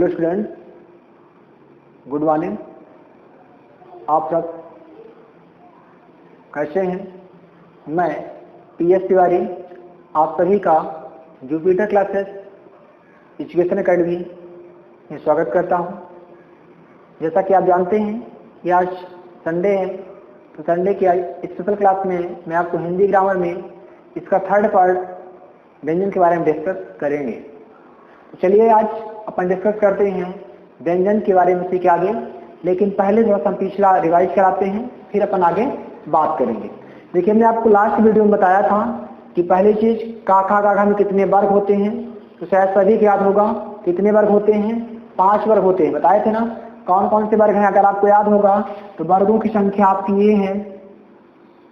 Hello student, good morning. आप सब कैसे हैं? मैं PS तिवारी आप सभी का जुपिटर क्लासेस एजुकेशन एकेडमी में स्वागत करता हूं। जैसा कि आप जानते हैं कि आज संडे है, तो संडे की आज स्पेशल क्लास में मैं आपको हिंदी ग्रामर में इसका थर्ड पार्ट व्यंजन के बारे में डिस्कस करेंगे। तो चलिए आज अपन डिस्कस करते हैं व्यंजन के बारे में सीखे आगे, लेकिन पहले थोड़ा सा पिछला रिवाइज कराते हैं, फिर अपन आगे बात करेंगे। देखिए, हमने आपको लास्ट वीडियो में बताया था कि पहली चीज का खा गाघा में कितने वर्ग होते हैं, तो शायद सभी को याद होगा कितने वर्ग होते हैं। 5 वर्ग होते हैं, बताए थे ना। कौन कौन से वर्ग हैं अगर आपको याद होगा तो वर्गों की संख्या आपकी ये है,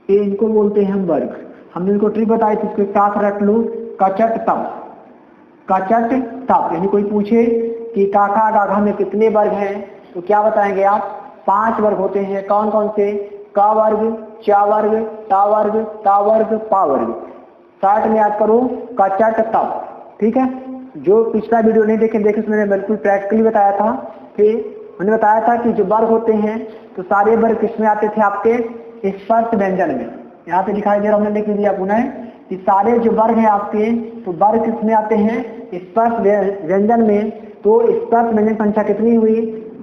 ये इनको बोलते हैं हम वर्ग। हमने इनको ट्रिक बताई थी, इसको साथ रख लो, कचट तप। कचट तप यानी कोई पूछे कि काका गाघा में कितने वर्ग हैं तो क्या बताएंगे आप? 5 वर्ग होते हैं। कौन कौन से? का वर्ग, चा वर्ग, ता वर्ग, ता वर्ग, पा वर्ग। शॉर्ट में याद करो, कचट तप। ठीक है, जो पिछला वीडियो नहीं देखे उसमें मैंने बिल्कुल प्रैक्टिकली बताया था। फिर मैंने बताया था कि जो वर्ग होते हैं तो सारे वर्ग किसमें आते थे? आपके स्पर्श व्यंजन में। यहाँ पे दिखाई दे रहा, हमने लिख दिया पुनः कि सारे जो वर्ग हैं आपके, तो वर्ग किसमें आते हैं? स्पर्श व्यंजन में। तो स्पर्श व्यंजन संख्या कितनी हुई?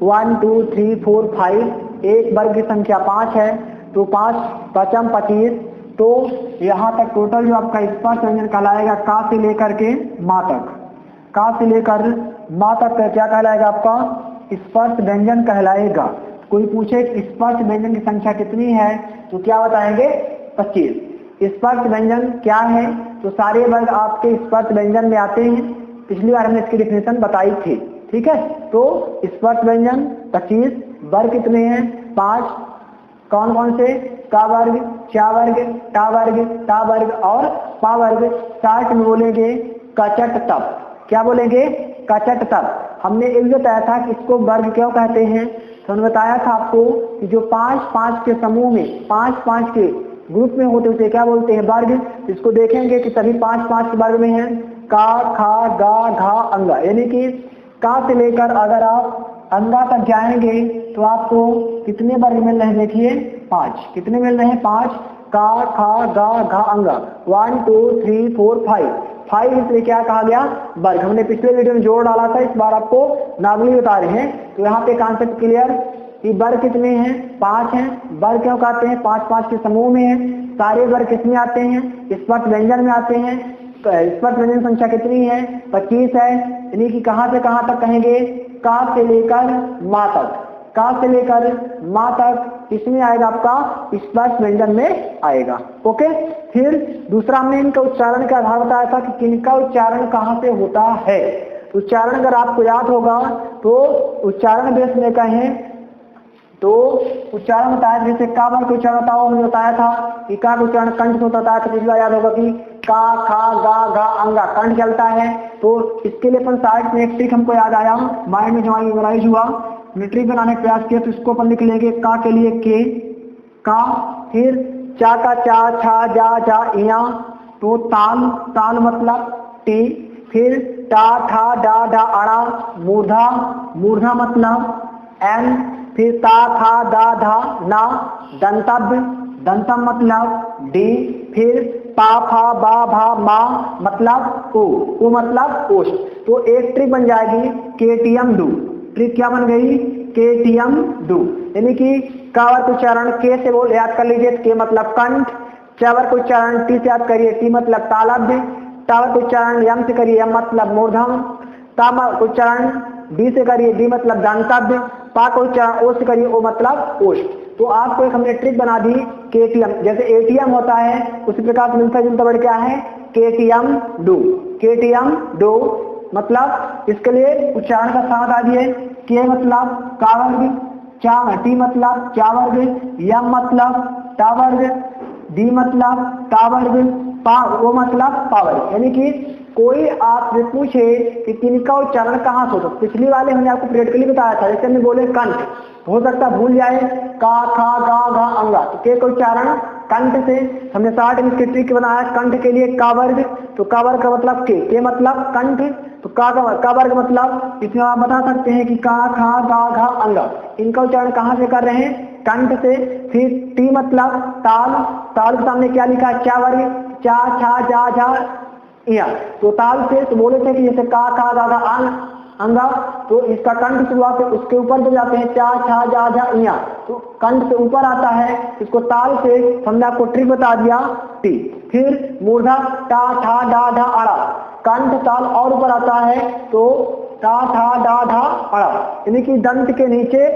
1 2 3 4 5। एक वर्ग की संख्या 5 है, तो 5 पचम 25। तो यहाँ तक टोटल जो आपका स्पर्श व्यंजन कहलाएगा का से लेकर के माँ तक, का से लेकर माँ तक क्या कहलाएगा? आपका स्पर्श व्यंजन कहलाएगा। कोई पूछे स्पर्श व्यंजन की संख्या कितनी है तो क्या बताएंगे? 25। स्पर्श व्यंजन क्या है? तो सारे वर्ग आपके स्पर्श व्यंजन में आते हैं। पिछली बार हमने इसकी डिफिनेशन बताई थी। ठीक है, तो स्पर्श व्यंजन 25, वर्ग कितने हैं? 5। कौन कौन से? का वर्ग, चा वर्ग, टा वर्ग, ता वर्ग और पा वर्ग। शॉर्ट में बोलेंगे कचट तप। क्या बोलेंगे? कचट तप। हमने एक बताया था कि इसको वर्ग क्यों कहते हैं, तो हमने बताया था आपको कि जो 5-5 के समूह में 5-5 के ग्रुप में होते उसे क्या बोलते हैं? वर्ग। इसको देखेंगे कि सभी 5-5 के वर्ग में हैं। का, खा, गा, घा, अंगा। यानी कि का से लेकर अगर आप अंगा तक जाएंगे तो आपको कितने वर्ग मिल रहे हैं? देखिए 5। कितने मिल रहे हैं? 5। का, खा, गा, घा, अंगा। 1 2 3 4 5। 5 इसलिए क्या कहा गया? वर्ग। हमने पिछले वीडियो में जोड़ डाला था, इस बार आपको नागली बता रहे हैं। तो यहाँ पे कॉन्सेप्ट क्लियर कि वर्ग कितने हैं? 5 हैं। वर्ग क्यों कहते हैं? 5-5 के समूह में है। सारे वर्ग किसमें आते हैं? स्पर्श व्यंजन में आते हैं। स्पर्श व्यंजन संख्या कितनी है? 25 है। यानी कि कहां से कहां तक कहेंगे? का से लेकर माँ तक। का से लेकर माँ तक किसमें आएगा? आपका स्पर्श व्यंजन में आएगा। ओके, फिर दूसरा हमने इनका उच्चारण का आधार बताया था कि किनका उच्चारण कहां से होता है। उच्चारण अगर आपको याद होगा तो उच्चारण बेस में कहें तो उच्चारण बताया, जैसे का वर्ग का उच्चारण बताओ, हमने बताया था कि का उच्चारण कंठ से होता था। तो पिछला याद होगा कि का, खा, गा, घा, अंगा कंठ चलता है। तो इसके लिए अपन साइड में एक ट्रिक हमको याद आया, माइंड में हमारी मेमोराइज हुआ, हमने ट्रिक बनाने का प्रयास किया। तो इसको अपन लिख लेंगे का के लिए के, का। फिर चा का चा, छा, जा, जा, इया। तो ताल, ताल मतलब टी। फिर टा, ठा, डा, डा, अड़ा। मूर्धा, मूर्धा मतलब एन। फिर ता, था, दा, धा, ना। दंतव्य, दंतम मतलब डी। फिर पा, फा, बा, भा, मा मतलब ओ मतलब ओष। तो एक ट्रिक बन जाएगी केटीएम डू। ट्रिक क्या बन गई? KTM do. यानी कि कावर का उच्चारण के से बोल याद कर लीजिए, के मतलब कंठ। चावर का उच्चारण टी से याद करिए, टी मतलब तालव्य। टावर का उच्चारण यम से करिए, यम मतलब मूर्धम। ताम का उच्चारण डी से करिए, डी मतलब दांतव्य। पा का उच्चारण ओ से करिए, ओ मतलब ओष। तो आपको एक हमने ट्रिक बना दी केटीएम। जैसे एटीएम होता है उसी प्रकार से मिलता जुलता वर्ड क्या है? KTM do. केटीएम डू मतलब इसके लिए उच्चारण का साथ आ दिए। के मतलब का वर्ग, चा टी मतलब चा वर्ग, यम मतलब टा वर्ग, डी मतलब ता वर्ग, पा वो मतलब पा वर्ग। यानी कि कोई आपसे पूछे कि किनका उच्चारण कहाँ से होता है, पिछली वाले हमने आपको प्रैक्टिकली बताया था। जैसे हमने बोले कंठ, हो सकता भूल जाए का, खा, गा, घा, अंगा। तो के का उच्चारण कंठ से। हमने 60 इंच की ट्रिक बनाया कंठ के लिए का वर्ग, तो का वर्ग का मतलब के मतलब कंठ, तो का वर्ग मतलब इसमें आप बता सकते हैं कि का खा गा घा अंगा, इनका उच्चारण कहाँ से कर रहे हैं, कंठ से। फिर टी मतलब ताल, ताल के सामने क्या लिखा है, चा वर्ग, चा छा जा झा या, तो ताल से तो बोले थे कि जैसे का खा गा घा अंगा, तो इसका कंठ शुरुआत है, उसके ऊपर जो जाते हैं चा छा जा झा या, तो कंठ से ऊपर आता है, इसको ताल से हमने आपको ट्रिक बता दिया टी। फिर मूर्धा टा ठा डा ढा अड़ा, कंठ ताल और ऊपर आता है तो टा ठा डा ढा अड़ा, यानी कि दंत के नीचे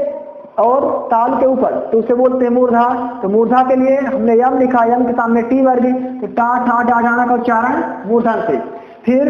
और ताल के ऊपर, तो उसे बोलते हैं मूर्धा। तो मूर्धा के लिए हमने यम लिखा, यम के सामने टी वर्ग, तो टा ठा डा ढाना का उच्चारण मूर्धन से। फिर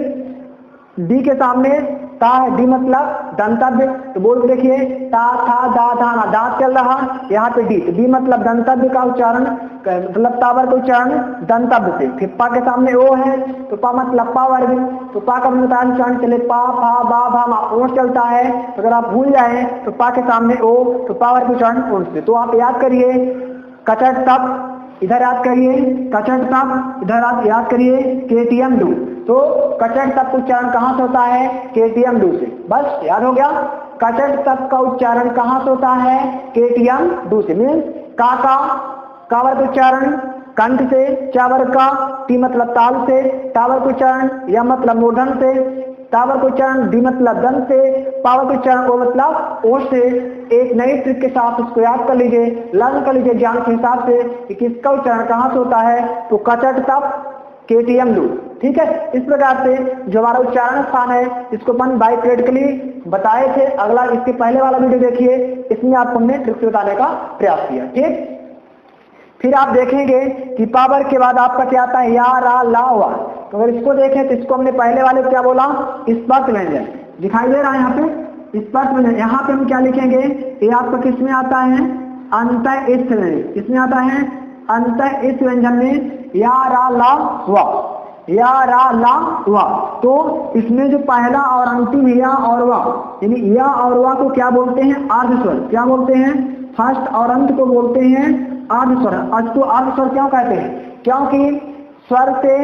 डी के सामने ता है, डी मतलब दंतव्य, तो बोल देखिए ता था दा धाना, दांत चल रहा, यहाँ पे डी, तो डी मतलब दंतव्य का उच्चारण, मतलब तावर का उच्चारण दंतव्य से। फिर पा के सामने ओ है, तो पा मतलब पा वर्ग, तो पा का उच्चारण चले पा फा बा भा मा, ओठ चलता है, तो अगर आप भूल जाए तो पा के सामने ओ, तो पा वर्ग उच्चारण ओठ से। तो आप याद करिए कचट तप, इधर याद करिए कचट तप, इधर आप याद करिए केटीएम डू, तो कचट तप उच्चारण कहाँ से होता है, केटीएम डू से, बस याद हो गया। कचट तप का उच्चारण कहाँ से होता है, केटीएम डू से। मीन्स का वर्ग उच्चारण कंठ से, चा वर्ग का, टी मतलब ताल से, टावर उच्चारण, या मतलब मूर्धन से, टावर उच्चारण, डी मतलब दंत से, पावर उच्चारण ओ मतलब ओठ से। एक नई ट्रिक के साथ उसको याद कर लीजिए, लर्न कर लीजिए ज्ञान के हिसाब से कि किसका उच्चारण कहाँ से होता है, तो कचट तप केटीएम डू, ठीक है। इस प्रकार से जो हमारा उच्चारण स्थान है इसको अपन बाय क्रिटिकली बताए थे। अगला इसके पहले वाला वीडियो देखिए, इसमें आपको हमने ट्रिक्स बताने का प्रयास किया, ठीक। फिर आप देखेंगे कि पावर के बाद आपका क्या आता है, या रा ला वा, तो अगर इसको देखें तो इसको हमने पहले वाले क्या बोला, स्पर्श व्यंजन, दिखाई दे रहा है यहाँ पे स्पर्श व्यंजन। यहाँ पे हम क्या लिखेंगे, ये आपका किस में आता है, अंत इस व्यंजन, किसमें आता है, अंत इस व्यंजन में, या रा ला वा, या रा ला वा। तो इसमें जो पहला और अंतिम या और वा, यानी या और वा को क्या बोलते हैं, अर्ध स्वर, क्या बोलते हैं, फर्स्ट और अंत को बोलते हैं अर्ध स्वर। इसको अर्ध स्वर क्यों कहते हैं, क्योंकि स्वर से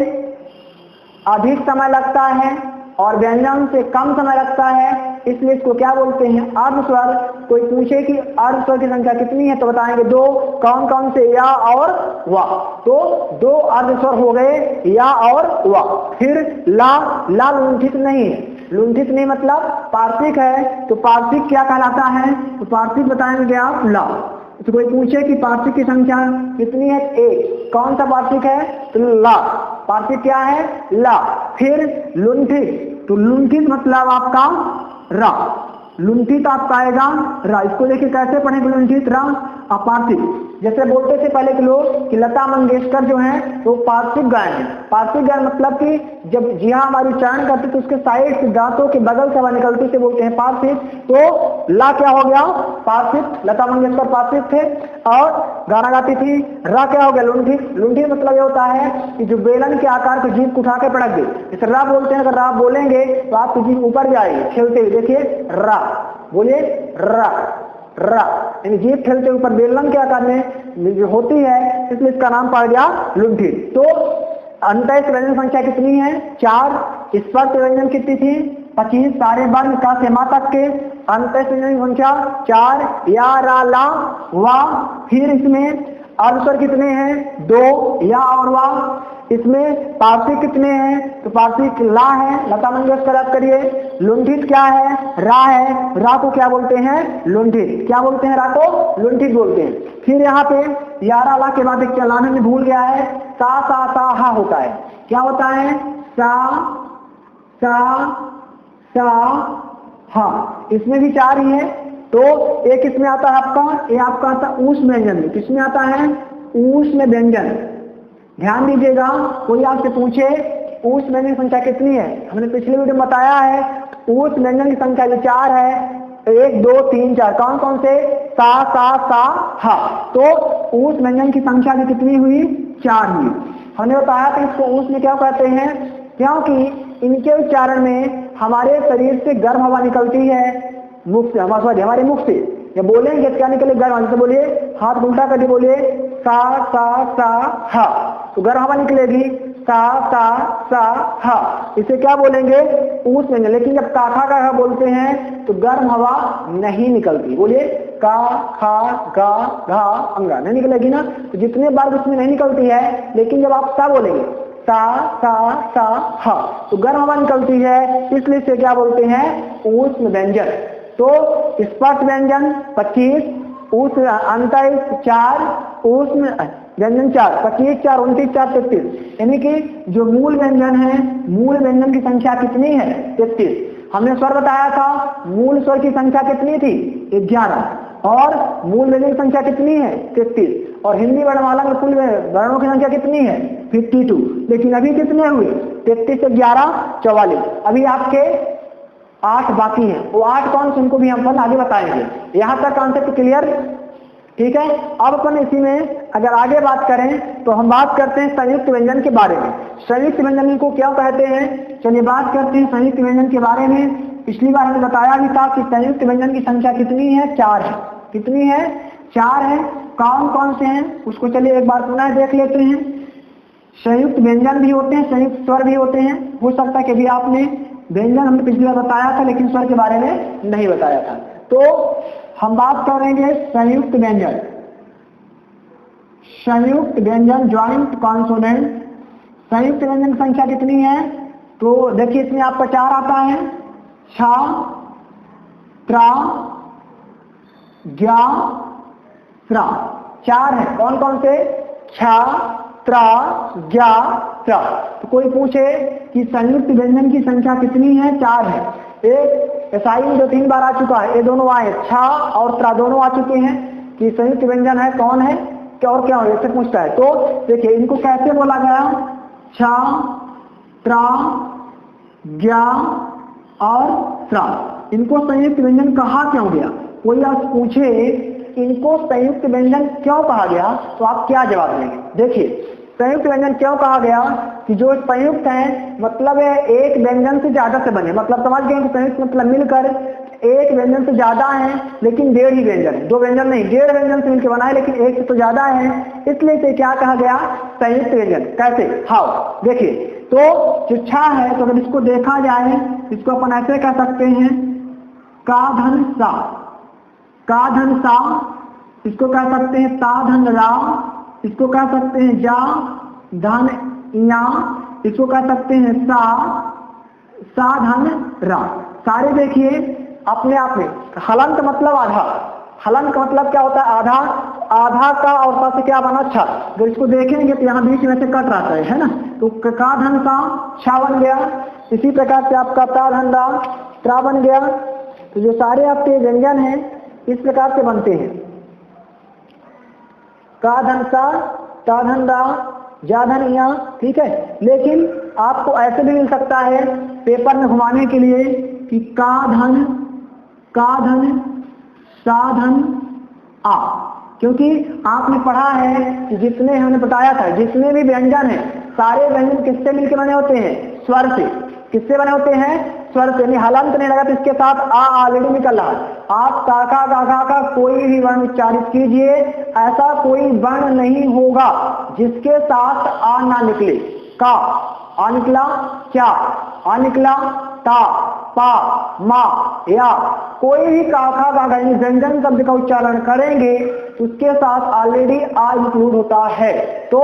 अधिक समय लगता है और व्यंजन से कम समय लगता है, इसलिए इसको क्या बोलते हैं, अर्ध स्वर। कोई पूछे कि अर्ध स्वर की संख्या कितनी है तो बताएंगे दो, कौन कौन से, या और वा, तो दो अर्ध स्वर हो गए, या और वा। फिर ला, ला लुंठित नहीं है, लुंठित नहीं मतलब पार्श्विक है, तो पार्श्विक क्या कहलाता है, तो पार्श्विक बताएंगे आप ला। तो कोई पूछे कि पार्श्विक की संख्या कितनी है, एक, कौन सा पार्श्विक है, तो ला, पार्श्विक क्या है, ला। फिर लुंठित, तो लुंठित मतलब आपका रा, लुंठित आपका आएगा रा। इसको देखिए कैसे पढ़ेंगे, लुंठित रा अपार्श्विक। जैसे बोलते थे पहले के लोग कि लता मंगेशकर जो है वो पार्श्विक गायन है। पार्श्विक गायन मतलब कि जब जी हाँ हमारी उच्चारण करते तो उसके साइड से, दांतों के बगल से हवा निकलती से बोलते हैं पार्श्विक। तो ला क्या हो गया, पार्श्विक, लता मंगेशकर पार्श्विक थे और गाना गाती थी। रा क्या हो गया, लुंठित। लुंठित मतलब ये होता है कि जो बेलन के आकार को जीभ उठा के पटक दे, जैसे रा बोलते हैं, अगर रा बोलेंगे तो आपकी जीभ ऊपर जाएगी खेलते हुए, देखिए रा, बोलिए रा, रा, यानी जीभ खेलते ऊपर बेलन के आकार में जो होती है, इसलिए इसका नाम पड़ गया लुंठित। तो अंतः व्यंजन संख्या कितनी है, 4। स्पर्श व्यंजन कितनी थी, 25, सारे वर्ण का से माँ तक के। अंतः व्यंजन संख्या 4, या रा ला वा। फिर इसमें अर्ध स्वर कितने हैं, 2, या और वा। इसमें पार्श्विक कितने हैं, तो पार्श्विक ला है, लता मंगेशकर याद करिए। लुंठित क्या है, रा है, रा को क्या बोलते हैं, लुंठित, क्या बोलते हैं, रा को लुंठित बोलते हैं। फिर यहाँ पे यारा ला के बाद एक लाने में भूल गया है, सा सा सा हा होता है, क्या होता है, सा सा सा हा। इसमें भी 4 ही है, तो एक इसमें आता है आपका, ये आपका आता है ऊष्म व्यंजन में, किसमें आता है, ऊष्म व्यंजन। ध्यान दीजिएगा, कोई आपसे पूछे ऊष्म व्यंजन की संख्या कितनी है, हमने पिछले वीडियो में बताया है ऊष्म व्यंजन की संख्या जो 4 है, 1 2 3 4, कौन कौन से, सा सा सा हा। तो ऊष्म व्यंजन की संख्या भी कितनी हुई, 4 हुई। हमने बताया कि इसको ऊष्म क्या कहते हैं, क्योंकि इनके उच्चारण में हमारे शरीर से गर्म हवा निकलती है, मुख से, हमारे मुख से। जब बोलेंगे क्या निकले, गर्म हवा से बोलिए, हाथ उल्टा करके बोलिए सा सा हा, तो गर्म हवा निकलेगी सा सा हा, इसे क्या बोलेंगे ऊष्म व्यंजन। लेकिन जब का खा का बोलते हैं तो गर्म हवा नहीं निकलती। बोलिए का खा गा घा अंगा नहीं निकलेगी ना, तो जितने बार उसमें नहीं निकलती है, लेकिन जब आप सा बोलेंगे सा हा, तो गर्म हवा निकलती है, इसलिए इसे क्या बोलते हैं ऊष्म व्यंजन। तो स्पर्श व्यंजन 25, ऊष्म अंतः 4, ऊष्म व्यंजन 4, 25 4 29 4 33, यानी कि जो मूल व्यंजन है, मूल व्यंजन की संख्या कितनी है 33। हमने स्वर बताया था, मूल स्वर की संख्या कितनी थी 11, और मूल व्यंजन की संख्या कितनी है 33, और हिंदी वर्णमाला में कुल वर्णों की संख्या कितनी है 52। लेकिन अभी कितने हुए 33 से 11 44, अभी आपके 8 बाकी हैं। वो 8 कौन से उनको भी हम आगे बताएंगे। यहाँ तक कॉन्सेप्ट क्लियर, ठीक है। अब अपन इसी में अगर आगे बात करें तो हम बात करते हैं संयुक्त व्यंजन के बारे में। संयुक्त व्यंजन को क्या कहते हैं, चलिए बात करते हैं संयुक्त व्यंजन के बारे में। पिछली बार हमने बताया भी था कि संयुक्त व्यंजन की संख्या कितनी है 4 है। कितनी है 4 है। कौन कौन से हैं उसको चलिए एक बार पुनः देख लेते हैं। संयुक्त व्यंजन भी होते हैं, संयुक्त स्वर भी होते हैं। हो सकता है कि भी आपने व्यंजन हमने पिछली बार बताया था लेकिन स्वर के बारे में नहीं बताया था। तो हम बात करेंगे संयुक्त व्यंजन। संयुक्त व्यंजन ज्वाइंट कॉन्सोनेंट, संयुक्त व्यंजन की संख्या कितनी है, तो देखिए इसमें आपका 4 आता है, छा त्रा ज्ञा त्रा, 4 है। कौन कौन से, छा त्रा ज्ञा त्रा। तो कोई पूछे कि संयुक्त व्यंजन की संख्या कितनी है, 4 है। एक एसआई में 2-3 बार आ चुका है, ये दोनों आए, छा और त्रा दोनों आ चुके हैं कि संयुक्त व्यंजन है, कौन है क्या और क्या ऐसे पूछता है। तो देखिए इनको कैसे बोला गया, छा त्रा ज्ञा और त्रा, इनको संयुक्त व्यंजन कहा क्यों गया। कोई आप पूछे इनको संयुक्त व्यंजन क्यों कहा गया तो आप क्या जवाब देंगे। देखिए संयुक्त व्यंजन क्यों कहा गया कि जो संयुक्त है मतलब एक व्यंजन से ज्यादा से बने, मतलब समझ गए कि संयुक्त मतलब मिलकर एक व्यंजन से ज्यादा है लेकिन 1.5 ही व्यंजन है, 2 व्यंजन नहीं, 1.5 व्यंजन से मिलकर बना है लेकिन एक से तो ज्यादा है, इसलिए इसे क्या कहा गया संयुक्त व्यंजन। कैसे, हाउ, देखिए तो जो छा है तो अगर इसको देखा जाए इसको अपन ऐसे कह सकते हैं का धन सा, का धन सा, इसको कह सकते हैं ता धन रा, इसको कह सकते हैं जा धन या, इसको कह सकते हैं सा धन रा। सारे देखिए अपने आप में हलंत मतलब आधा, हलंत का मतलब क्या होता है आधा, आधा का और सा से क्या बना छा। अगर इसको देखेंगे तो यहाँ बीच में से कट रहा है ना, तो का धन सा छा बन गया। इसी प्रकार से आपका ता धन रा त्रा बन गया। तो जो सारे आपके व्यंजन हैं इस प्रकार से बनते हैं, का धन सा ता धन रा जा धन या, ठीक है। लेकिन आपको ऐसे भी मिल सकता है पेपर में घुमाने के लिए कि का धन सा धन आ, क्योंकि आपने पढ़ा है कि जितने हमने बताया था जितने भी व्यंजन है सारे व्यंजन किससे मिलकर बने होते हैं, स्वर से। किससे बने होते हैं, स्वर से। यानी हलंत नहीं लगा तो इसके साथ आ ऑलरेडी निकल रहा है। आप काका गागा का कोई भी वर्ण उच्चारित कीजिए, ऐसा कोई वर्ण नहीं होगा जिसके साथ आ ना निकले। का आ निकला, क्या आ निकला, ता पा मा या, कोई भी काका गागा व्यंजन शब्द का उच्चारण करेंगे उसके साथ ऑलरेडी आ इंक्लूड होता है। तो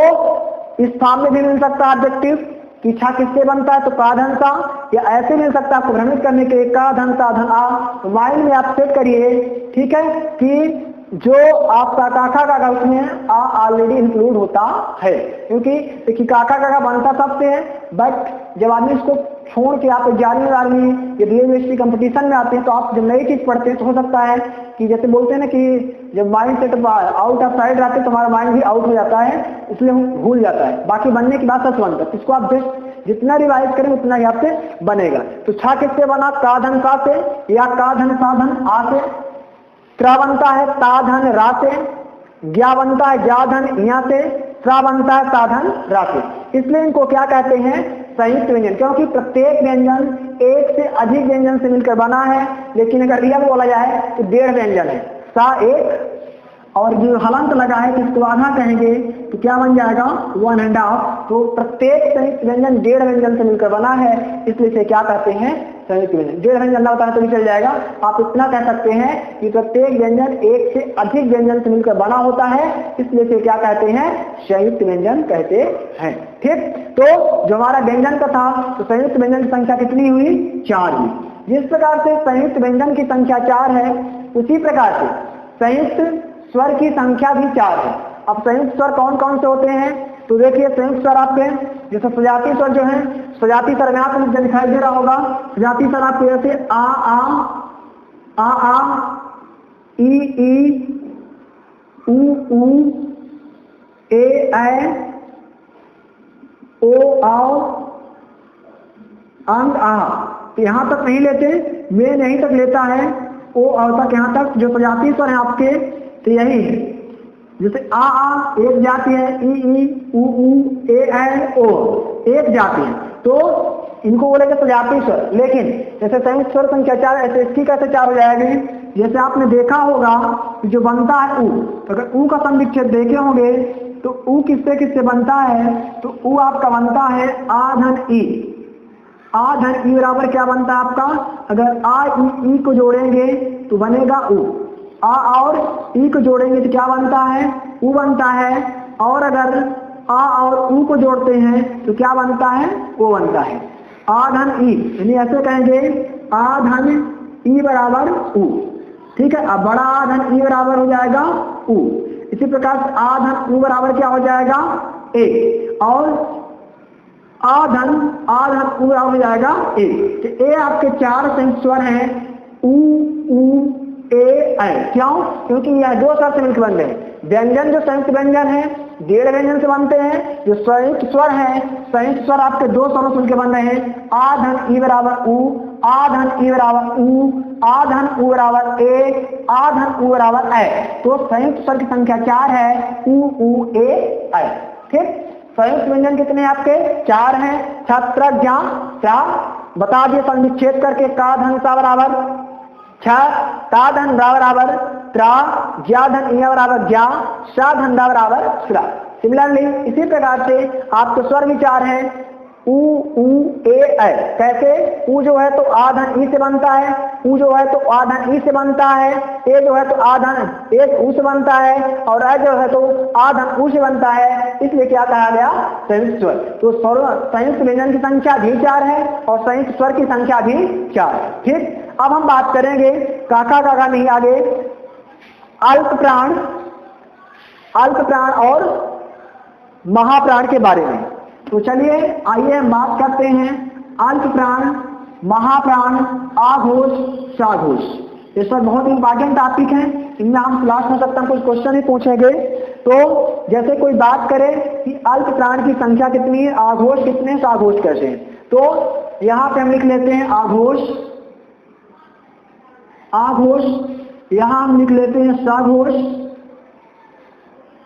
इस फॉर्म में भी मिल सकता है ऑब्जेक्टिव कि छा किससे बनता है, तो का धन सा, या ऐसे मिल सकता है आपको भ्रमित करने के लिए का धन सा धन आ। तो माइंड में आप सेट करिए, ठीक है, कि जो आपका काका काका उसमें आ ऑलरेडी इंक्लूड होता है। क्योंकि देखिए काका काका बनता सबसे है, बट जब आदमी इसको छोड़ के आप 11वीं 12वीं या यूनिवर्सिटी कंपटीशन में आते हैं तो आप जब नई चीज पढ़ते हैं तो हो सकता है कि जैसे बोलते हैं ना कि जब mind set out of side रहते हैं तो हमारा माइंड भी आउट हो जाता है, इसलिए हम भूल जाता है। बाकी बनने की बात सच बनता है, इसको आप जितना रिवाइज करें उतना ही आपसे बनेगा। तो छा किससे बना, का धन का से या का धन सा धन आ से। त्रा बनता है ता धन रा से, ज्ञा बनता है जा धन या से, त्रा बनता है ता धन रा से। इसलिए इनको क्या कहते हैं, संयुक्त व्यंजन, क्योंकि प्रत्येक व्यंजन एक से अधिक व्यंजन से मिलकर बना है। लेकिन अगर रियल बोला जाए तो 1.5 व्यंजन है, सा एक और जो हलंत लगा है इसको आधा कहेंगे तो क्या बन जाएगा 1.5। तो प्रत्येक संयुक्त व्यंजन 1.5 व्यंजन से मिलकर बना है, इसलिए इसे क्या कहते हैं संयुक्त व्यंजन। 1.5 व्यंजन होता है तो भी चल जाएगा। आप इतना कह सकते हैं कि प्रत्येक व्यंजन एक से अधिक व्यंजन से मिलकर बना होता है, इसलिए इसे क्या कहते हैं संयुक्त व्यंजन कहते हैं। ठीक, तो जो हमारा व्यंजन का था तो संयुक्त व्यंजन की संख्या कितनी हुई 4 हुई। जिस प्रकार से संयुक्त व्यंजन की संख्या 4 है उसी प्रकार से संयुक्त स्वर की संख्या भी 4 है। अब संयुक्त स्वर कौन कौन से होते हैं तो देखिए संयुक्त स्वर आपके जैसे सजाती स्वर जो है, सजाती स्वर में आपको दिखाई दे रहा होगा। सजाती स्वर आपके जैसे आ ई ऊ ए ओ आओ अंग आ, तो यहाँ तक नहीं लेते, में नहीं तक लेता है, ओ आओ तक यहाँ तक जो सजाती स्वर है आपके तो यही है। जैसे आ एक जाति है, ई ऊ ए ओ एक जाति है, तो इनको बोलेंगे सजाती स्वर। लेकिन जैसे संयुक्त स्वर संख्या 4 ऐसे इसकी कैसे 4 हो जाएगी। जैसे आपने देखा होगा जो बनता है ऊ, तो अगर ऊ का संविच्छेद देखे होंगे तो ऊ किससे किससे बनता है तो ऊ आपका बनता है आ धन ई। आ धन ई बराबर क्या बनता है आपका, अगर आ ई को जोड़ेंगे तो बनेगा ऊ, आ और ई को जोड़ेंगे तो क्या बनता है ऊ बनता है, और अगर आ और ऊ को जोड़ते हैं तो क्या बनता है ओ बनता है आ धन ई। यानी ऐसे कहेंगे आ धन ई बराबर ऊ। ठीक है, अब बड़ा आ धन ई बराबर हो जाएगा ऊ। इसी प्रकार से आ धन ऊ बराबर क्या हो जाएगा ए, और आ धन ऊ बराबर हो जाएगा ए। तो ए आपके 4 संयुक्त स्वर हैं ऊ ए ऐ। क्यों, क्योंकि यह 2 स्वर से मिलकर बन रहे हैं। व्यंजन जो संयुक्त व्यंजन है 1.5 व्यंजन से बनते हैं, जो संयुक्त स्वर है संयुक्त स्वर आपके 2 स्वरों से मिलकर बन रहे हैं। आ धन ई बराबर ऊ, आ धन ई बराबर ऊ, आ धन ऊ बराबर ए, आ धन ऊ बराबर ऐ। तो संयुक्त स्वर की संख्या 4 है ऊ ए ऐ। ठीक, संयुक्त व्यंजन कितने आपके 4 हैं। छात्र ज्ञान क्या बता दिए संविच्छेद करके, का धन सा बराबर 6, ता धन रा बराबर त्रा, ज्या धन इया बराबर ज्या, शा धन रा बराबर श्रा। सिमिलरली इसी प्रकार से आपके स्वर विचार हैं ऊ ए ऐ। कैसे, ऊ जो है तो आ धन ई से बनता है, ऊ जो है तो आ धन ई से बनता है, ए जो है तो आ धन एक ऊ से बनता है, और ऐ जो है तो आ धन ऊ से बनता है, इसलिए क्या कहा गया संयुक्त स्वर। तो संयुक्त व्यंजन की संख्या भी 4 है और संयुक्त स्वर की संख्या भी 4 है। ठीक, अब हम बात करेंगे काका नहीं आगे अल्प प्राण और महाप्राण के बारे में। तो चलिए आइए हम बात करते हैं अल्प प्राण, महाप्राण, आघोष, साघोष। ये सब बहुत इंपॉर्टेंट टॉपिक है, इनमें हम क्लास में सकते हैं कुछ क्वेश्चन ही पूछेंगे। तो जैसे कोई बात करे कि अल्प प्राण की संख्या कितनी है, आघोष कितने, साघोष कैसे हैं, तो यहाँ पे हम लिख लेते हैं आघोष, यहाँ हम लिख लेते हैं साघोष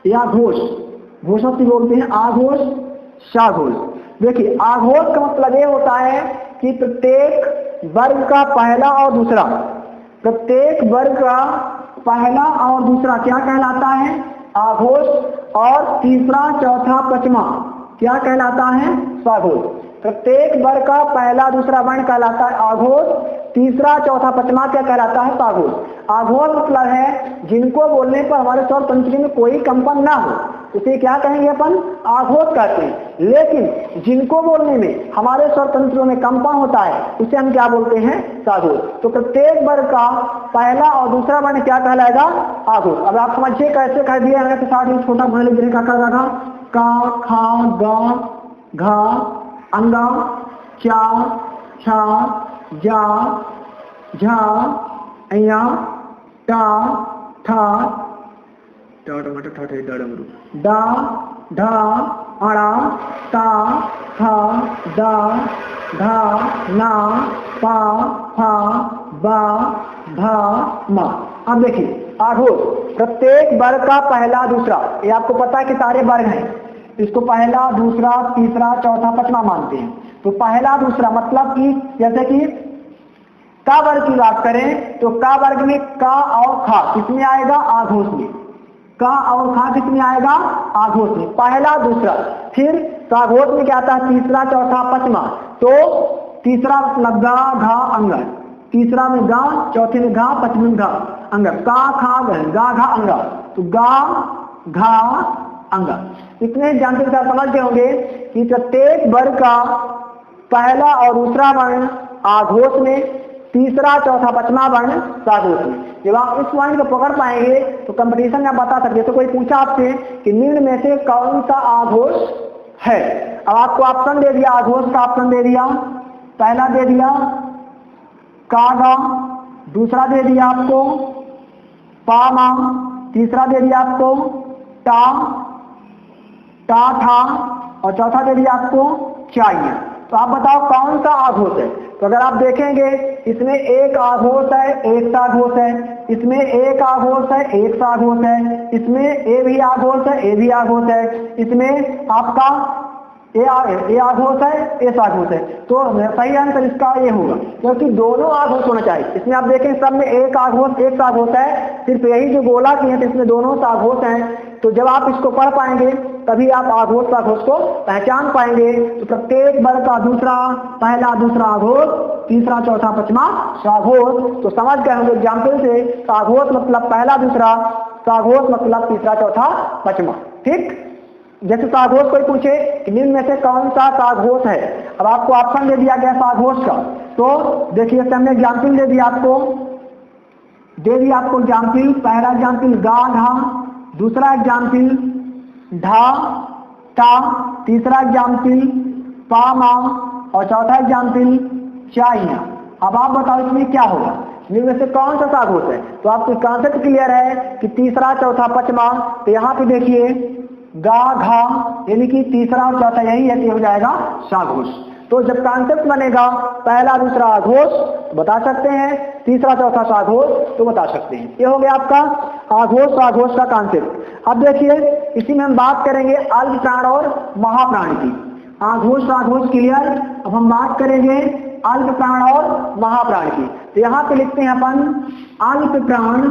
या घोष, घोषों से बोलते हैं आघोष साघोष। देखिए आघोष का मतलब ये होता है कि प्रत्येक वर्ग का पहला और दूसरा, प्रत्येक वर्ग का पहला और दूसरा क्या कहलाता है आघोष, और तीसरा चौथा पचमा क्या कहलाता है साघोष। प्रत्येक वर्ग का पहला दूसरा वर्ण कहलाता है आघोष, तीसरा चौथा पचमा क्या कहलाता है साघोष। आघोष मतलब है जिनको बोलने पर हमारे स्वर तंत्र में कोई कंपन ना हो, उसे क्या कहेंगे अपन आघोष कहते हैं। लेकिन जिनको बोलने में हमारे स्वर तंत्रों में कंपन होता है उसे हम क्या बोलते हैं साघोष। तो प्रत्येक वर्ग का पहला और दूसरा वर्ण क्या कहलाएगा आघोष। अब आप समझिए कैसे कह दिया है, तो साथ ही छोटा भूल लिख का खा गा घा अंगा चा छा जा झा अया टा ठा डा ढा अड़ा ता था दा धा ना पा फा बा भा मा। अब देखिए आघोष प्रत्येक वर्ग का पहला दूसरा, ये आपको पता है कि सारे वर्ग हैं, इसको पहला दूसरा तीसरा चौथा पचमा मानते हैं। तो पहला दूसरा मतलब कि जैसे कि का वर्ग की बात करें तो का वर्ग में का और खा किसमें आएगा आघोष में, का और खा किसमें आएगा? आघोष में, पहला दूसरा। फिर साघोष में क्या आता है? तीसरा चौथा पांचवा। तो तीसरा मतलब गा घा अंगा, तीसरा में गा, चौथे में घा, पांचवें में घा अंगा, का खा गा घा अंगा, तो गा घा अंगा। इतने जानते हैं, समझ गए होंगे कि प्रत्येक वर्ग का पहला और दूसरा वर्ण आघोष में, तीसरा चौथा पांचवा वर्ण साघोष में। जब आप इस वर्ण को पकड़ पाएंगे तो कंपटीशन में आप बता सकते। तो कोई पूछा आपसे कि निम्न में से कौन सा आघोष है, अब आपको ऑप्शन दे दिया, आघोष का ऑप्शन दे दिया, पहला दे दिया का गा, दूसरा दे दिया आपको पा मा, तीसरा दे दिया आपको टा था, और चौथा दे दिया आपको चाहिए। तो आप बताओ कौन सा आघोष है? तो अगर आप देखेंगे इसमें एक आघोष है, एक साघोष है, इसमें एक आघोष है, एक साघोष है, इसमें ए भी आघोष है, ए भी आघोष है, इसमें आपका ए आघोष है, ए साघोष है। तो सही आंसर इसका ये होगा, क्योंकि दोनों आघोष होना चाहिए। इसमें आप देखें सब में एक आघोष एक साघोष है, सिर्फ यही जो गोला की है तो इसमें दोनों साघोष हैं। तो जब आप इसको पढ़ पाएंगे तभी आप आघोष साघोष को पहचान पाएंगे। तो प्रत्येक वर्ग का दूसरा, पहला दूसरा आघोष, तीसरा चौथा पांचवा साघोष। तो समझ गए होंगे एग्जाम्पल से, साघोष मतलब पहला दूसरा, साघोष मतलब तीसरा चौथा पांचवा। ठीक, जैसे साघोष कोई पूछे कि निम्न में से कौन सा साघोष है, अब आपको ऑप्शन दे दिया गया साघोष का। तो देखिए हमने एग्जाम्पल दे दिया आपको, एग्जाम्पल, पहला एग्जाम्पल गा घा, दूसरा एग्जाम्पल ढा टा, तीसरा एग्जाम्पल पा मा, और चौथा एग्जाम्पल चाहिए। अब आप बताओ इसमें क्या होगा, इनमें से कौन सा साघोष है? तो आपको कॉन्सेप्ट क्लियर है कि तीसरा चौथा पांचवा। तो यहाँ पे देखिए गा घा यानी कि तीसरा और चौथा यही है, तो हो जाएगा साघोष। तो जब कॉन्सेप्ट बनेगा पहला दूसरा आघोष तो बता सकते हैं, तीसरा चौथा साघोष तो बता सकते हैं। ये हो गया आपका आघोष साघोष का कॉन्सेप्ट। अब देखिए इसी में हम बात करेंगे अल्प प्राण और महाप्राण की। आघोष साघोष क्लियर। अब हम बात करेंगे अल्प प्राण और महाप्राण की। तो यहाँ पे लिखते हैं अपन अल्प प्राण,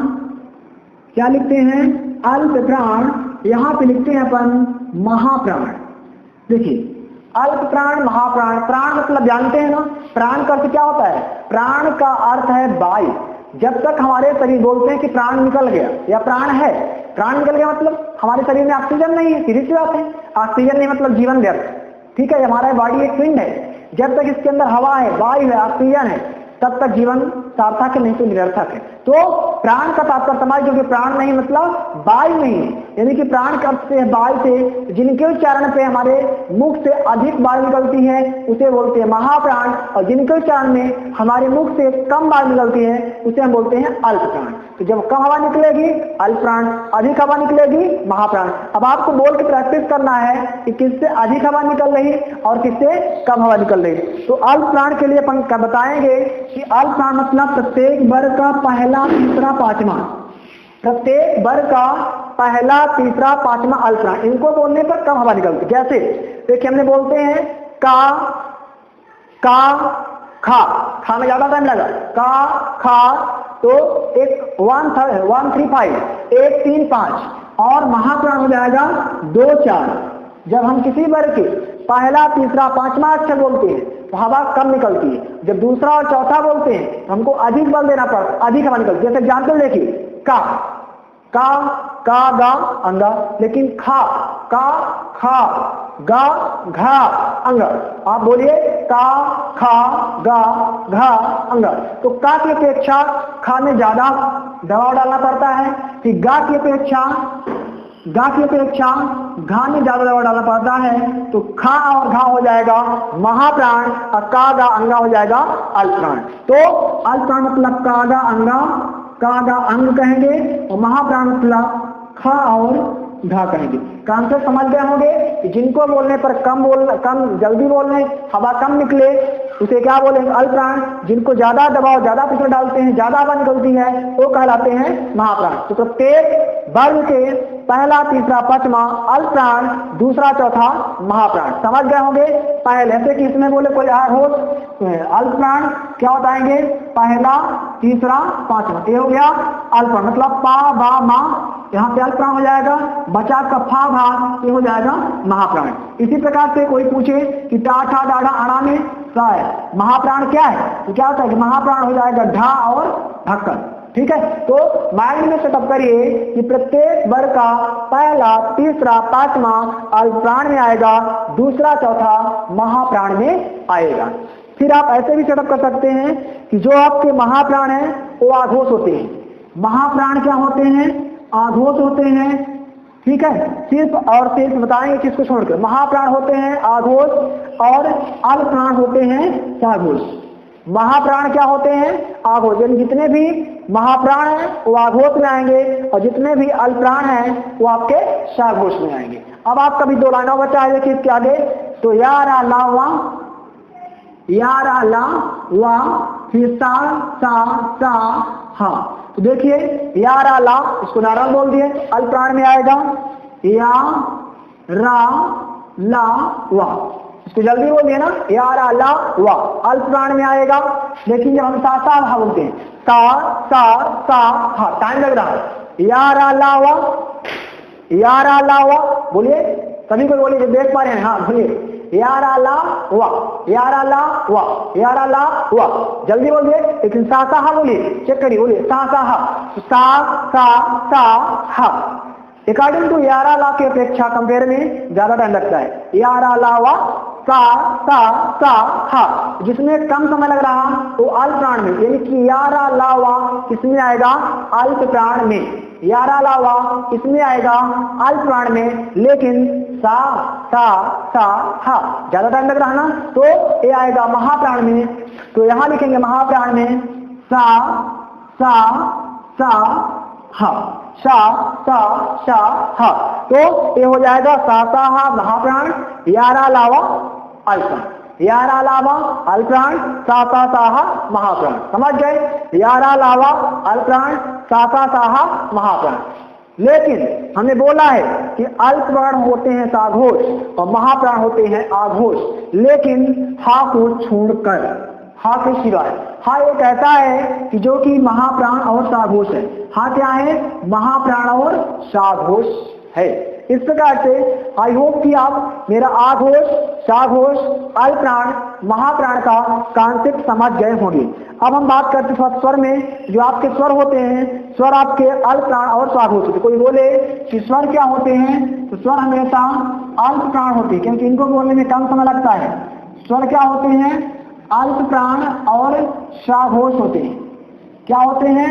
क्या लिखते हैं? अल्प प्राण। यहाँ पे लिखते हैं अपन महाप्राण। देखिए अल्प प्राण महाप्राण, प्राण मतलब जानते हैं ना, प्राण का अर्थ क्या होता है? प्राण का अर्थ है वायु। जब तक हमारे शरीर बोलते हैं कि प्राण निकल गया या प्राण है, प्राण निकल गया मतलब हमारे शरीर में ऑक्सीजन नहीं है, सीधी सी बात है। ऑक्सीजन नहीं मतलब जीवन व्यर्थ। ठीक है, हमारा बॉडी एक पिंड है, जब तक इसके अंदर हवा है, वायु है, ऑक्सीजन है, तब तक जीवन सार्थक है, नहीं तो निरर्थक है। तो प्राण का तात्पर्य समझ, क्योंकि प्राण नहीं मतलब वायु नहीं है, यानी कि प्राण का अर्थ से वायु से जिनके उच्चारण पे हमारे मुख से अधिक वायु निकलती है उसे बोलते हैं महाप्राण, और जिनके उच्चारण में हमारे मुख से कम वायु निकलती है उसे हम बोलते हैं अल्प प्राण। तो जब कम हवा निकलेगी अल्प प्राण, अधिक हवा निकलेगी महाप्राण। अब आपको बोल के प्रैक्टिस करना है कि किससे अधिक हवा निकल रही और किससे कम हवा निकल रही। तो अल्प प्राण के लिए अपन क्या बताएंगे कि अल्प प्राण मतलब प्रत्येक वर्ग का पहला तीसरा पांचवा, प्रत्येक वर्ग का पहला तीसरा पांचवा अल्प प्राण, इनको बोलने पर कम हवा निकलती। जैसे देखिए हमने बोलते हैं का खा में ज्यादा टाइम लगा, का खा, तो एक 135 1 3 5 और महाप्राण हो जाएगा 2 4। जब हम किसी वर्ग के पहला तीसरा पांचवा अक्षर बोलते हैं तो हवा कम निकलती है, जब दूसरा और चौथा बोलते हैं तो हमको अधिक बल देना पड़ता, अधिक हवा निकलती है। जैसे एग्जाम्पल देखिए का गा अंगा, लेकिन खा गा घा अंगा। आप बोलिए का खा गा घा अंगा, तो का की अपेक्षा खा में ज्यादा दबाव डालना पड़ता है, कि गा की अपेक्षा घा में ज्यादा दबाव डालना पड़ता है। तो खा और घा हो जाएगा महाप्राण और का गा अंगा हो जाएगा अल्प प्राण। तो अल्प प्राण मतलब का गा अंग कहेंगे, और महाप्राण मतलब खा और घा कहेंगे। कॉन्सेप्ट समझ गए होंगे कि जिनको बोलने पर कम जल्दी बोलने, हवा कम निकले उसे क्या बोलेंगे? अल्प प्राण। जिनको ज्यादा दबाव ज्यादा प्रेशर डालते हैं, ज्यादा हवा निकलती है, वो कहलाते हैं महाप्राण। तो प्रत्येक वर्ग के पहला तीसरा पांचवा अल्प प्राण, दूसरा चौथा महाप्राण। समझ गए होंगे। पहले से कि इसमें बोले कोई आघोष अल्प प्राण क्या बताएंगे? पहला तीसरा पांचवा, ये हो गया अल्प प्राण। मतलब पा बा मा यहाँ पे अल्प प्राण हो जाएगा, बचा आपका फा भाग, ये हो जाएगा महाप्राण। इसी प्रकार से कोई पूछे कि टा ठा डाढ़ा अड़ा में सा है, महाप्राण क्या है, तो क्या होता है कि महाप्राण हो जाएगा ढा और ढक्कन। ठीक है, तो माइंड में सेटअप करिए कि प्रत्येक वर्ग का पहला, तीसरा, पांचवा अल्प प्राण में आएगा, दूसरा, चौथा महाप्राण में आएगा। फिर आप ऐसे भी सेटअप कर सकते हैं कि जो आपके महाप्राण है वो आघोष होते हैं। महाप्राण क्या होते हैं, आघोष होते हैं। ठीक है, सिर्फ और सिर्फ बताएंगे किसको छोड़कर, महाप्राण होते हैं आघोष और अल्प प्राण होते हैं साघोष। महाप्राण क्या होते हैं, आघोष, यानी जितने भी महाप्राण हैं वो आघोष में आएंगे और जितने भी अल्प प्राण हैं वो आपके साघोष में आएंगे। अब आपका भी दो लाइनों बचा है, देखिए इसके आगे, तो यारा लावा, यारा ला वा, फिर सा सा हा। तो देखिए यारा ला, इसको नारायण बोल दिए, अल्प प्राण में आएगा, या रा ला वा, इसको जल्दी बोलिए ना, यारा ला वा, अल्प प्राण में आएगा। लेकिन जब हम सा हा बोलते हैं, सा हा, टाइम लग रहा है, यारा ला वा, यारा ला वा, बोलिए सभी को बोलिए, देख पा रहे हैं, हाँ बोलिए, यारा ला वा, यारा ला वा, यारा ला वा, जल्दी बोलिए, लेकिन सा हा बोलिए, चेक करिए, बोलिए सा हा, सा हा। अकॉर्डिंग टू यारा ला के अपेक्षा कंपेयर में ज्यादा टाइम लगता है, यारा ला वा, सा हा, जिसमें कम समय लग रहा वो अल्प प्राण में, यानी कि यारा ला वा किसमें आएगा, अल्प प्राण में, यारा ला वा इसमें आएगा अल्प प्राण में, लेकिन सा हा ज्यादा टाइम लग रहा है ना, तो ये आएगा महाप्राण में। तो यहां लिखेंगे महाप्राण में सा हा, सा हा, तो ये हो जाएगा सा हा महाप्राण, यारा लावा अल्प प्राण, यारा लावा अल्प प्राण, सा हा महाप्राण। समझ गए, यारा लावा अल्प प्राण, सा हा महाप्राण। लेकिन हमने बोला है कि अल्प प्राण होते हैं साघोष और महाप्राण होते हैं आघोष, लेकिन हा को छोड़कर, हा के सिवाय, हा एक ऐसा है कि जो कि महाप्राण और साघोष है। हा क्या है, महाप्राण और साघोष है। इस प्रकार से आई होप कि आप मेरा आघोष, साघोष, अल्प प्राण, महाप्राण का कॉन्सेप्ट समझ गए होंगे। अब हम बात करते हैं स्वर में, जो आपके स्वर होते हैं, स्वर आपके अल्प प्राण और साघोष होते। कोई बोले कि स्वर क्या होते हैं, तो स्वर हमेशा अल्प प्राण होते हैं, क्योंकि इनको बोलने में कम समय लगता है। स्वर क्या होते हैं, अल्प प्राण और साघोष होते हैं। क्या होते हैं,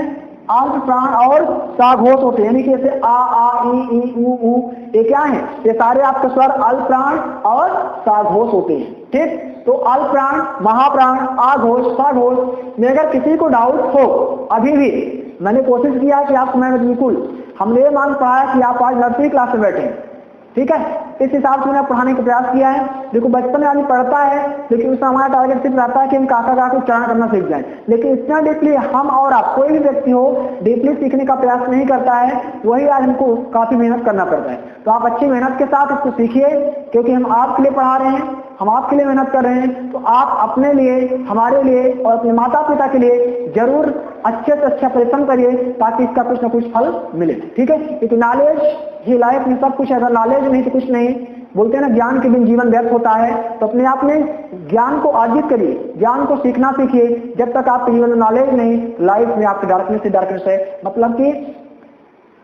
अल्प प्राण और साघोष होते हैं, यानी कि जैसे आ ई ऊ, ये क्या है, ये सारे आपके स्वर अल्प प्राण और साघोष होते हैं। ठीक, तो अल्प प्राण, महाप्राण, आघोष, साघोष में अगर किसी को डाउट हो, अभी भी मैंने कोशिश किया कि आपको मैंने बिल्कुल, हमने ये मान पाया कि आप आज नर्सरी क्लास में बैठे हैं। ठीक है, इस हिसाब से मैंने पढ़ाने का प्रयास किया है। देखो बचपन में आदमी पढ़ता है, लेकिन उसमें हमारा टारगेट सिर्फ रहता है कि हम काका का उच्चारण करना सीख जाए, लेकिन इतना डीपली हम और आप, कोई भी व्यक्ति हो, डीपली सीखने का प्रयास नहीं करता है, वही आज हमको काफी मेहनत करना पड़ता है। तो आप अच्छी मेहनत के साथ इसको सीखिए, क्योंकि हम आपके लिए पढ़ा रहे हैं, हम आपके लिए मेहनत कर रहे हैं। तो आप अपने लिए, हमारे लिए और अपने माता पिता के लिए जरूर अच्छे से अच्छा परिश्रम करिए, ताकि इसका कुछ ना कुछ फल मिले। ठीक है, क्योंकि नॉलेज ही लाइफ में सब कुछ है, अगर नॉलेज नहीं तो कुछ नहीं। बोलते हैं ना, ज्ञान के बिन जीवन व्यर्थ होता है। तो अपने आप में ज्ञान को अर्जित करिए, ज्ञान को सीखना सीखिए। जब तक आपके जीवन में नॉलेज नहीं, लाइफ में आपकी डार्कनेस है, मतलब कि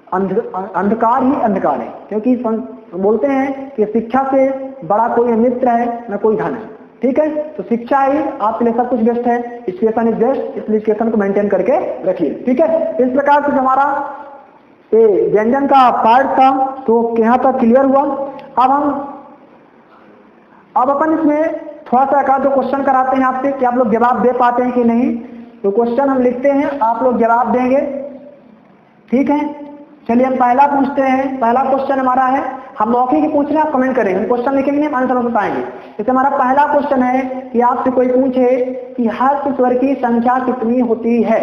अंधकार ही अंधकार है। क्योंकि बोलते हैं कि शिक्षा से बड़ा कोई मित्र है न कोई धन है। ठीक है, तो शिक्षा ही आपके लिए सब कुछ बेस्ट है। एजुकेशन इज बेस्ट, इसलिए एजुकेशन को मेंटेन करके रखिए। ठीक है, इस प्रकार से हमारा ये व्यंजन का पार्ट था, तो यहाँ तक क्लियर हुआ। अब अपन इसमें थोड़ा सा एक दो क्वेश्चन कराते हैं आपसे कि आप लोग जवाब दे पाते हैं कि नहीं। तो क्वेश्चन हम लिखते हैं, आप लोग जवाब देंगे। ठीक है, चलिए हम पहला पूछते हैं। पहला क्वेश्चन हमारा है, हम मौखिक ही पूछ रहे हैं, आप कमेंट करेंगे, क्वेश्चन लिखेंगे, हम आंसर बताएंगे। जैसे हमारा पहला क्वेश्चन है कि आपसे कोई पूछे कि हस्त स्वर की संख्या कितनी होती है।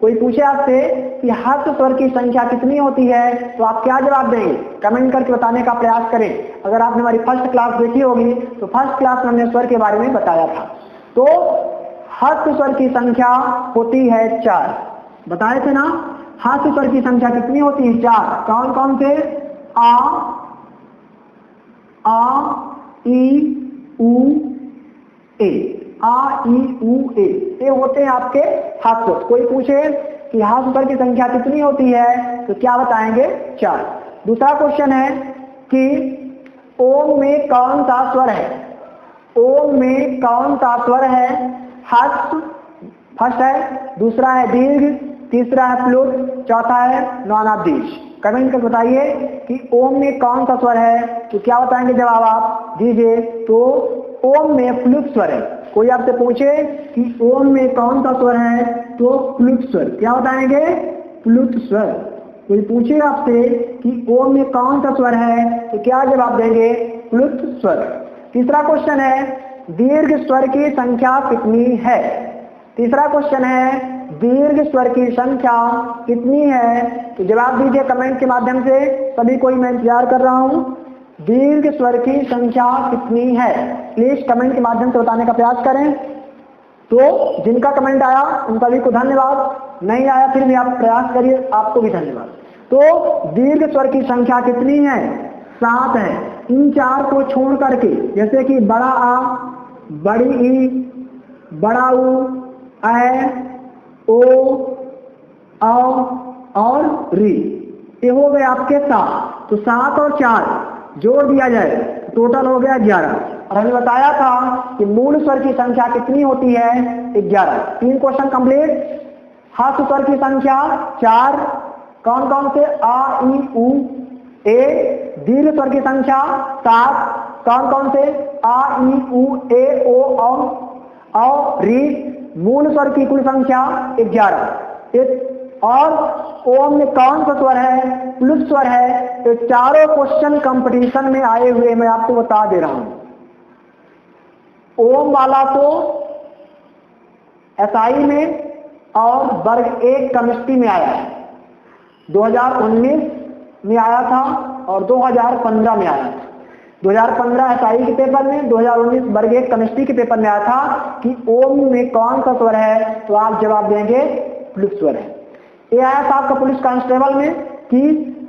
कोई पूछे आपसे कि हस्त स्वर की संख्या कितनी होती है, तो आप क्या जवाब देंगे, कमेंट करके बताने का प्रयास करें। अगर आपने हमारी फर्स्ट क्लास देखी होगी तो फर्स्ट क्लास में हमने स्वर के बारे में बताया था। तो हस्त स्वर की संख्या होती है 4, बताए थे ना। हास्य स्वर की संख्या कितनी होती है? 4। कौन कौन से? आ, ई, उ, ए। आ, ई, उ, ए, ये होते हैं आपके हास्य स्वर। कोई पूछे कि हास्य स्वर की संख्या कितनी होती है तो क्या बताएंगे? 4। दूसरा क्वेश्चन है कि ओम में कौन सा स्वर है? ओम में कौन सा स्वर है? हास्य फर्स्ट है, दूसरा है दीर्घ, तीसरा है प्लुत, चौथा है न्वानाधीश। कमेंट कर बताइए कि ओम में कौन सा स्वर है तो क्या बताएंगे जवाब आप दीजिए। तो ओम में प्लुत स्वर है। कोई आपसे पूछे कि ओम में कौन सा स्वर है तो प्लुत स्वर। क्या बताएंगे? प्लुत स्वर। कोई पूछे आपसे कि ओम में कौन सा स्वर है तो क्या जवाब देंगे? प्लुत स्वर। तीसरा क्वेश्चन है दीर्घ स्वर की संख्या कितनी है? तीसरा क्वेश्चन है दीर्घ स्वर की संख्या कितनी है तो जवाब दीजिए कमेंट के माध्यम से। सभी को मैं इंतजार कर रहा हूं। दीर्घ स्वर की संख्या कितनी है? प्लीज कमेंट के माध्यम से बताने का प्रयास करें। तो जिनका कमेंट आया उन सभी को धन्यवाद, नहीं आया फिर भी आप प्रयास करिए, आपको भी धन्यवाद। तो दीर्घ स्वर की संख्या कितनी है? 7 है। इन 4 को छोड़ करके जैसे कि बड़ा आ, बड़ी ई, बड़ा उ, ऐ, ओ, औ और री, ये हो गए आपके 7। तो 7 और 4 जोड़ दिया जाए टोटल हो गया 11। और हमने बताया था कि मूल स्वर की संख्या कितनी होती है? 11। 3 क्वेश्चन कंप्लीट। हास्य स्वर की संख्या 4। कौन कौन से? आ, ई, उ, ए। दीर्घ स्वर की संख्या 7। कौन कौन से? आ, ई, उ, ए, ओ, औ, री। मूल स्वर की कुल संख्या 11। और ओम में कौन सा स्वर है? प्लुत स्वर है। तो चारों क्वेश्चन कंपटीशन में आए हुए मैं आपको बता दे रहा हूं। ओम वाला तो एसआई में और वर्ग 1 केमिस्ट्री में आया है। 2019 में आया था और 2015 में आया था। 2015 एसआई के पेपर में, 2019 वर्ग 1 केमिस्ट्री के पेपर में आया था कि ओम में कौन सा स्वर है तो आप जवाब देंगे प्लुत स्वर है। ये आया था आपका पुलिस कांस्टेबल में कि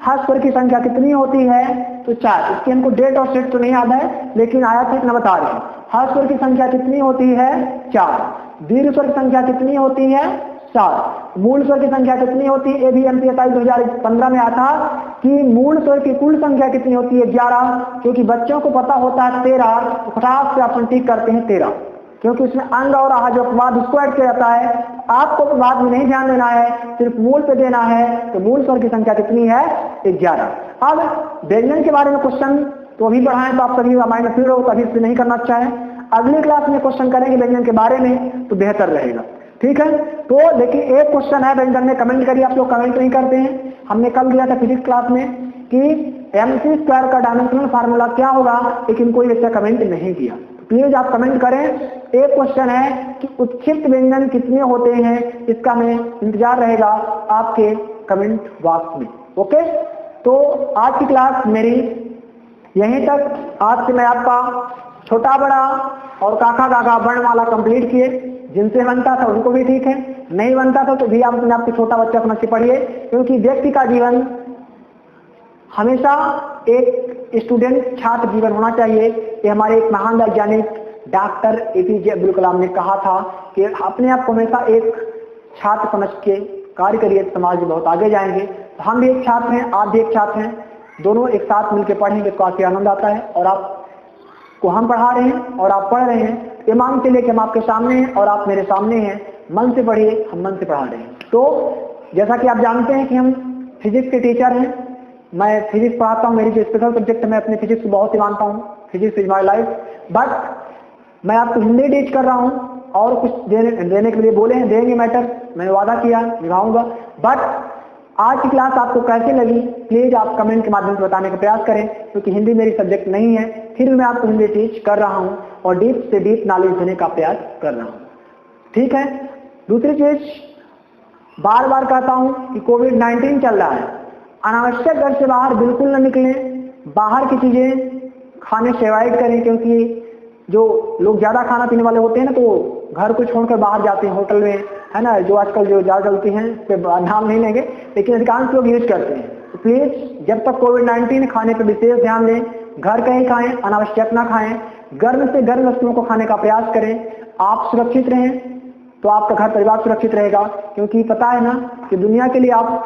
हास्य स्वर की संख्या कितनी होती है तो 4। इसकी हमको डेट और सेट तो नहीं याद है लेकिन आया था, इतना बता रहे हैं। हास्य स्वर की संख्या कितनी होती है? 4। दीर्घ स्वर की संख्या कितनी होती है? 7। मूल स्वर की संख्या कितनी होती है? एबीएमपीएसआई 2015 में आया था कि मूल स्वर की कुल संख्या कितनी होती है? 11। क्योंकि बच्चों को पता होता है 13 तो फटाक से अपन ठीक करते हैं 13, क्योंकि उसमें अंग और आह जो अपवाद उसको ऐड किया जाता है। आपको अपवाद में नहीं ध्यान देना है, सिर्फ मूल पे देना है। तो मूल स्वर की संख्या कितनी है? 11। अब व्यंजन के बारे में क्वेश्चन तो अभी पढ़ाएं तो आप सभी रामायण फिर हो, तभी से नहीं करना अच्छा है। अगली क्लास में क्वेश्चन करेंगे व्यंजन के बारे में तो बेहतर रहेगा, ठीक है। तो लेकिन एक क्वेश्चन है व्यंजन में, कमेंट करिए। आप लोग कमेंट नहीं करते हैं। हमने कल दिया था फिजिक्स क्लास में कि mc² का डायमेंशनल फार्मूला क्या होगा, लेकिन कोई बच्चा कमेंट नहीं किया। प्लीज आप कमेंट करें। एक क्वेश्चन है कि उत्क्षिप्त व्यंजन कितने होते हैं, इसका हमें इंतजार रहेगा आपके कमेंट बॉक्स में। ओके, तो आज की क्लास मेरी यहीं तक। आज से मैं आपका छोटा बड़ा और काका काका वर्णमाला कंप्लीट किए। जिनसे बनता था उनको भी ठीक है, नहीं बनता था तो भी आप अपने आपको छोटा बच्चा समझ के पढ़िए, क्योंकि व्यक्ति का जीवन हमेशा एक स्टूडेंट छात्र जीवन होना चाहिए। ये हमारे एक महान वैज्ञानिक डॉक्टर एपीजे अब्दुल कलाम ने कहा था कि अपने आप को हमेशा एक छात्र समझ के कार्य करिए, समाज में बहुत आगे जाएंगे। तो हम भी एक छात्र हैं, आप भी एक छात्र हैं, दोनों एक साथ मिलकर पढ़ेंगे तो काफी आनंद आता है। और आपको हम पढ़ा रहे हैं और आप पढ़ रहे हैं, ये मान के लिए कि हम आपके सामने हैं और आप मेरे सामने हैं। मन से पढ़िए, हम मन से पढ़ा रहे हैं। तो जैसा कि आप जानते हैं कि हम फिजिक्स के टीचर हैं, मैं फिजिक्स पढ़ाता हूँ, मेरी जो स्पेशल सब्जेक्ट है, मैं अपने फिजिक्स को बहुत ही मानता हूँ। Physics is my life. But मैं आपको हिंदी टीच कर रहा हूँ और कुछ देने के लिए बोले हैं, देंगे मैटर, मैंने वादा किया निभाऊंगा। बट आज की क्लास आपको कैसे लगी प्लीज आप कमेंट के माध्यम से बताने का प्रयास करें, क्योंकि हिंदी मेरी सब्जेक्ट नहीं है, फिर भी मैं आपको हिंदी टीच कर रहा हूँ और डीप से डीप नॉलेज देने का प्रयास कर रहा हूँ, ठीक है। दूसरी चीज बार बार कहता हूँ कि कोविड-19 चल रहा है, अनावश्यक घर से बाहर बिल्कुल न निकलें, बाहर की चीजें खाने से अवॉइड करें, क्योंकि जो लोग ज्यादा खाना पीने वाले होते हैं ना तो घर को छोड़कर बाहर जाते हैं, होटल में है ना, जो आजकल जो ज़्यादा चलती हैं, पे नाम नहीं लेंगे, लेकिन अधिकांश लोग यूज करते हैं। तो प्लीज जब तक कोविड-19 खाने पर विशेष ध्यान दें, घर का ही खाएं, अनावश्यक ना खाएं, गर्म से गर्म वस्तुओं को खाने का प्रयास करें। आप सुरक्षित रहें तो आपका घर परिवार सुरक्षित रहेगा, क्योंकि पता है ना कि दुनिया के लिए आप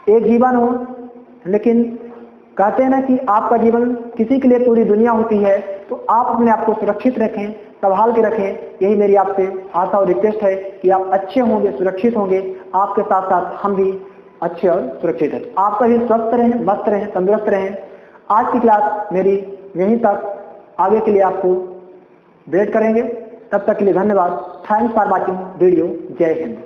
एक जीवन हो, लेकिन कहते हैं ना कि आपका जीवन किसी के लिए पूरी दुनिया होती है। तो आप अपने आप को सुरक्षित रखें, संभाल के रखें। यही मेरी आपसे आशा और रिक्वेस्ट है कि आप अच्छे होंगे, सुरक्षित होंगे, आपके साथ साथ हम भी अच्छे और सुरक्षित हैं। आप सभी स्वस्थ रहें, मस्त रहें, तंदुरुस्त रहें। आज की क्लास मेरी यहीं तक, आगे के लिए आपको वेट करेंगे। तब तक के लिए धन्यवाद। Thanks for watching video. जय हिंद।